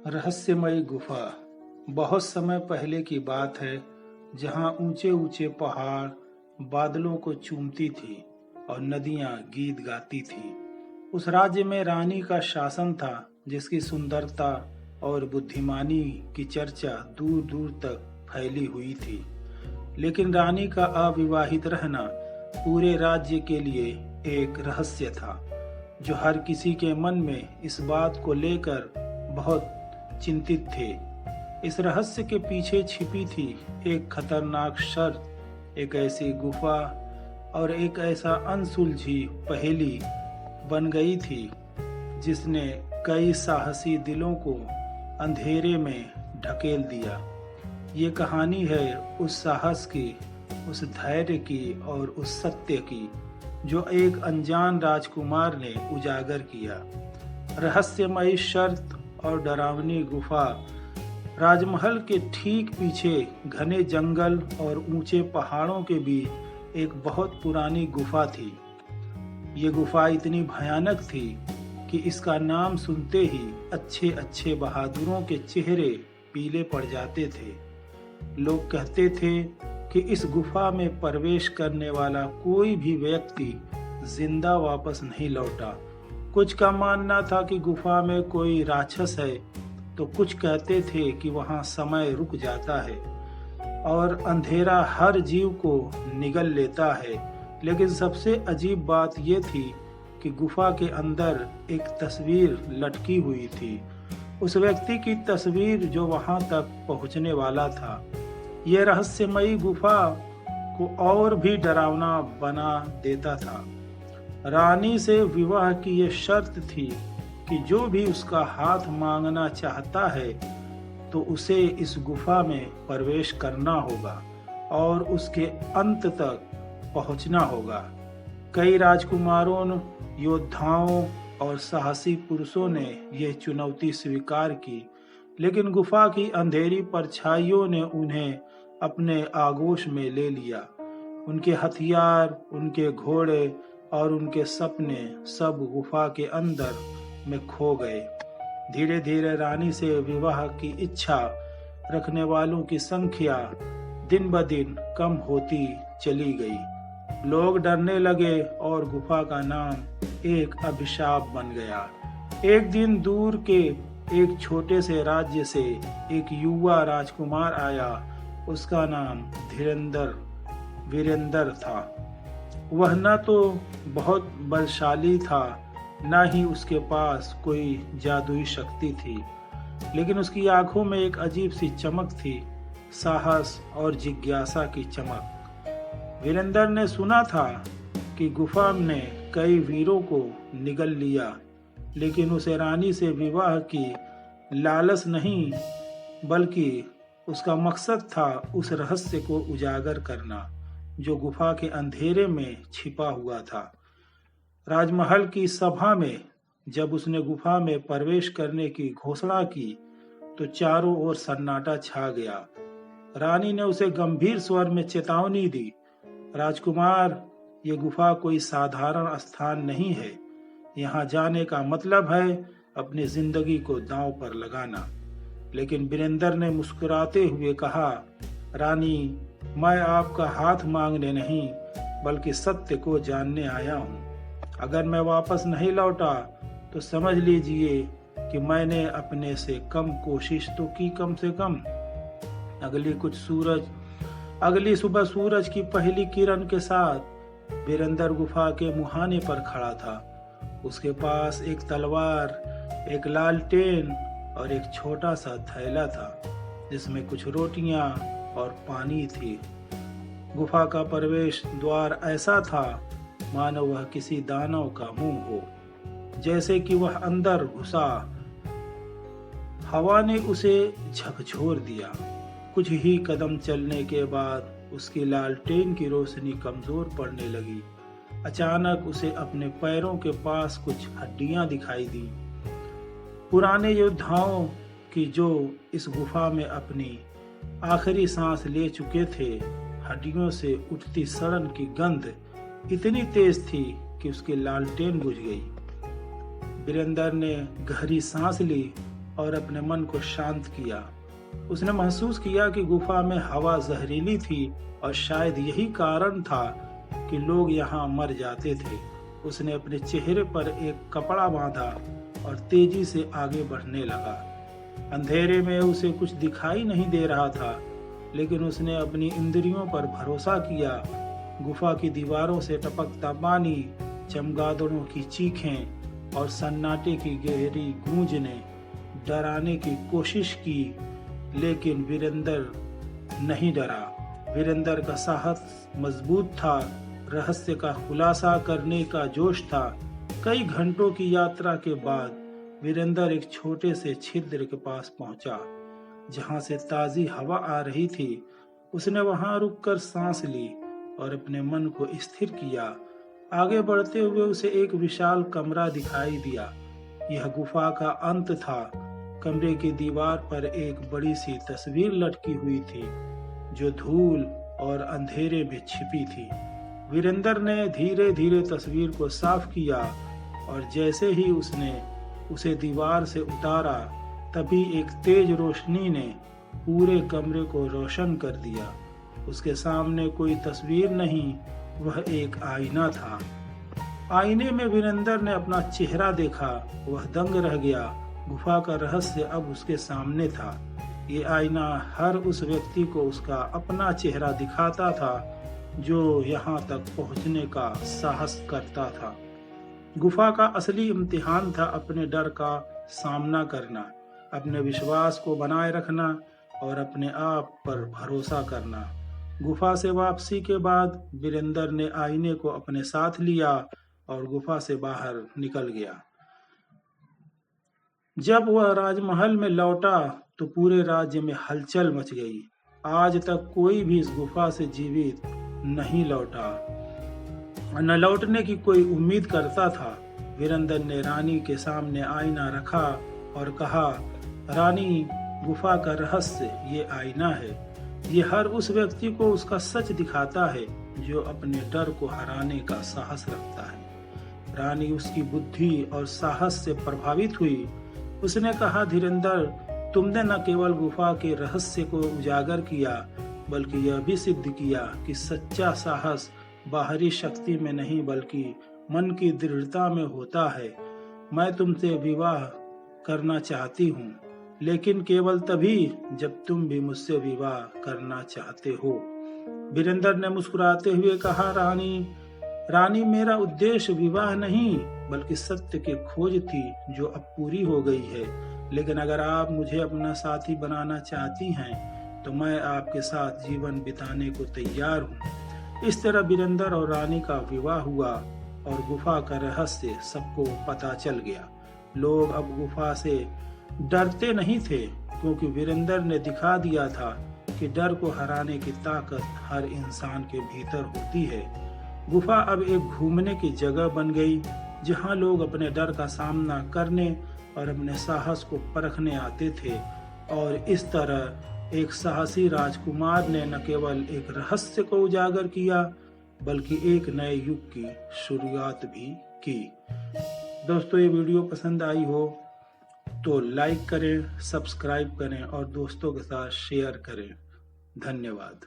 रहस्यमयी गुफा। बहुत समय पहले की बात है, जहाँ ऊंचे ऊंचे पहाड़ बादलों को चूमती थी और नदियां गीत गाती थी। उस राज्य में रानी का शासन था, जिसकी सुंदरता और बुद्धिमानी की चर्चा दूर दूर तक फैली हुई थी। लेकिन रानी का अविवाहित रहना पूरे राज्य के लिए एक रहस्य था, जो हर किसी के मन में इस बात को लेकर बहुत चिंतित थे। इस रहस्य के पीछे छिपी थी एक खतरनाक शर्त, एक ऐसी गुफा और एक ऐसा अनसुलझी पहेली बन गई थी, जिसने कई साहसी दिलों को अंधेरे में ढकेल दिया। ये कहानी है उस साहस की, उस धैर्य की और उस सत्य की, जो एक अनजान राजकुमार ने उजागर किया। रहस्यमयी शर्त और डरावनी गुफा। राजमहल के ठीक पीछे घने जंगल और ऊंचे पहाड़ों के बीच एक बहुत पुरानी गुफा थी। ये गुफा इतनी भयानक थी कि इसका नाम सुनते ही अच्छे अच्छे बहादुरों के चेहरे पीले पड़ जाते थे। लोग कहते थे कि इस गुफा में प्रवेश करने वाला कोई भी व्यक्ति जिंदा वापस नहीं लौटा। कुछ का मानना था कि गुफा में कोई राक्षस है, तो कुछ कहते थे कि वहां समय रुक जाता है और अंधेरा हर जीव को निगल लेता है। लेकिन सबसे अजीब बात यह थी कि गुफा के अंदर एक तस्वीर लटकी हुई थी, उस व्यक्ति की तस्वीर जो वहां तक पहुंचने वाला था। यह रहस्यमयी गुफा को और भी डरावना बना देता था। रानी से विवाह की यह शर्त थी कि जो भी उसका हाथ मांगना चाहता है तो उसे इस गुफा में प्रवेश करना होगा और उसके अंत तक पहुंचना होगा। कई राजकुमारों, योद्धाओं और साहसी पुरुषों ने यह चुनौती स्वीकार की, लेकिन गुफा की अंधेरी परछाइयों ने उन्हें अपने आगोश में ले लिया। उनके हथियार, उनके घोड़े और उनके सपने सब गुफा के अंदर में खो गए। धीरे धीरे रानी से विवाह की इच्छा रखने वालों की संख्या दिन ब दिन कम होती चली गई। लोग डरने लगे और गुफा का नाम एक अभिशाप बन गया। एक दिन दूर के एक छोटे से राज्य से एक युवा राजकुमार आया। उसका नाम वीरेंद्र था। वह न तो बहुत बलशाली था, न ही उसके पास कोई जादुई शक्ति थी, लेकिन उसकी आंखों में एक अजीब सी चमक थी, साहस और जिज्ञासा की चमक। वीरेंद्र ने सुना था कि गुफा ने कई वीरों को निगल लिया, लेकिन उसे रानी से विवाह की लालच नहीं, बल्कि उसका मकसद था उस रहस्य को उजागर करना जो गुफा के अंधेरे में छिपा हुआ था। राजमहल की सभा में जब उसने गुफा में प्रवेश करने की घोषणा की तो चारों ओर सन्नाटा छा गया। रानी ने उसे गंभीर स्वर में चेतावनी दी, राजकुमार, ये गुफा कोई साधारण स्थान नहीं है। यहाँ जाने का मतलब है अपनी जिंदगी को दांव पर लगाना। लेकिन वीरेंद्र ने मुस्कुराते हुए कहा, रानी, मैं आपका हाथ मांगने नहीं बल्कि सत्य को जानने आया हूँ। अगर मैं वापस नहीं लौटा तो समझ लीजिए कि मैंने अपने से कम कोशिश तो की। कम से कम अगली सुबह सूरज की पहली किरण के साथ वीरेंद्र गुफा के मुहाने पर खड़ा था। उसके पास एक तलवार, एक लालटेन और एक छोटा सा थैला था, जिसमें कुछ रोटियां और पानी थी। गुफा का प्रवेश द्वार ऐसा था मानो वह किसी दानव का मुंह हो। जैसे कि वह अंदर घुसा, हवा ने उसे झकझोर दिया। कुछ ही कदम चलने के बाद उसकी लालटेन की रोशनी कमजोर पड़ने लगी। अचानक उसे अपने पैरों के पास कुछ हड्डियां दिखाई दी, पुराने योद्धाओं की, जो इस गुफा में अपनी आखिरी सांस ले चुके थे। हड्डियों से उठती सड़न की गंध इतनी तेज थी कि उसकी लालटेन बुझ गई। वीरेंद्र ने गहरी सांस ली और अपने मन को शांत किया। उसने महसूस किया कि गुफा में हवा जहरीली थी और शायद यही कारण था कि लोग यहाँ मर जाते थे। उसने अपने चेहरे पर एक कपड़ा बांधा और तेजी से आगे बढ़ने लगा। अंधेरे में उसे कुछ दिखाई नहीं दे रहा था, लेकिन उसने अपनी इंद्रियों पर भरोसा किया। गुफा की दीवारों से टपकता पानी, चमगादड़ों की चीखें और सन्नाटे की गहरी गूंज ने डराने की कोशिश की, लेकिन वीरेंद्र नहीं डरा। वीरेंद्र का साहस मजबूत था, रहस्य का खुलासा करने का जोश था। कई घंटों की यात्रा के बाद वीरेंद्र एक छोटे से छिद्र के पास पहुंचा, जहां से ताजी हवा आ रही थी। उसने वहां रुककर सांस ली और अपने मन को स्थिर किया। आगे बढ़ते हुए उसे एक विशाल कमरा दिखाई दिया। यह गुफा का अंत था। कमरे की दीवार पर एक बड़ी सी तस्वीर लटकी हुई थी, जो धूल और अंधेरे में छिपी थी। वीरेंद्र ने धीरे धीरे तस्वीर को साफ किया और जैसे ही उसने उसे दीवार से उतारा, तभी एक तेज रोशनी ने पूरे कमरे को रोशन कर दिया। उसके सामने कोई तस्वीर नहीं, वह एक आईना था। आईने में वीरेंद्र ने अपना चेहरा देखा। वह दंग रह गया। गुफा का रहस्य अब उसके सामने था। ये आईना हर उस व्यक्ति को उसका अपना चेहरा दिखाता था जो यहाँ तक पहुँचने का साहस करता था। गुफा का असली इम्तिहान था अपने डर का सामना करना, अपने विश्वास को बनाए रखना और अपने आप पर भरोसा करना। गुफा से वापसी के बाद वीरेंद्र ने आईने को अपने साथ लिया और गुफा से बाहर निकल गया। जब वह राजमहल में लौटा तो पूरे राज्य में हलचल मच गई। आज तक कोई भी इस गुफा से जीवित नहीं लौटा, न लौटने की कोई उम्मीद करता था। वीरेंद्र ने रानी के सामने आईना रखा और कहा, रानी, गुफा का रहस्य ये आईना है। ये हर उस व्यक्ति को उसका सच दिखाता है जो अपने डर को हराने का साहस रखता है। रानी उसकी बुद्धि और साहस से प्रभावित हुई। उसने कहा, धीरेंद्र, तुमने न केवल गुफा के रहस्य को उजागर किया, बल्कि यह भी सिद्ध किया कि सच्चा साहस बाहरी शक्ति में नहीं बल्कि मन की दृढ़ता में होता है। मैं तुमसे विवाह करना चाहती हूँ, लेकिन केवल तभी जब तुम भी मुझसे विवाह करना चाहते हो। वीरेंद्र ने मुस्कुराते हुए कहा, रानी, मेरा उद्देश्य विवाह नहीं बल्कि सत्य की खोज थी जो अब पूरी हो गई है। लेकिन अगर आप मुझे अपना साथी बनाना चाहती हैं तो मैं आपके साथ जीवन बिताने को तैयार हूँ। इस तरह वीरेंद्र और रानी का विवाह हुआ और गुफा का रहस्य सबको पता चल गया। लोग अब गुफा से डरते नहीं थे, क्योंकि वीरेंद्र ने दिखा दिया था कि डर को हराने की ताकत हर इंसान के भीतर होती है। गुफा अब एक घूमने की जगह बन गई, जहां लोग अपने डर का सामना करने और अपने साहस को परखने आते थे। और इस तरह एक साहसी राजकुमार ने न केवल एक रहस्य को उजागर किया, बल्कि एक नए युग की शुरुआत भी की। दोस्तों, ये वीडियो पसंद आई हो तो लाइक करें, सब्सक्राइब करें और दोस्तों के साथ शेयर करें। धन्यवाद।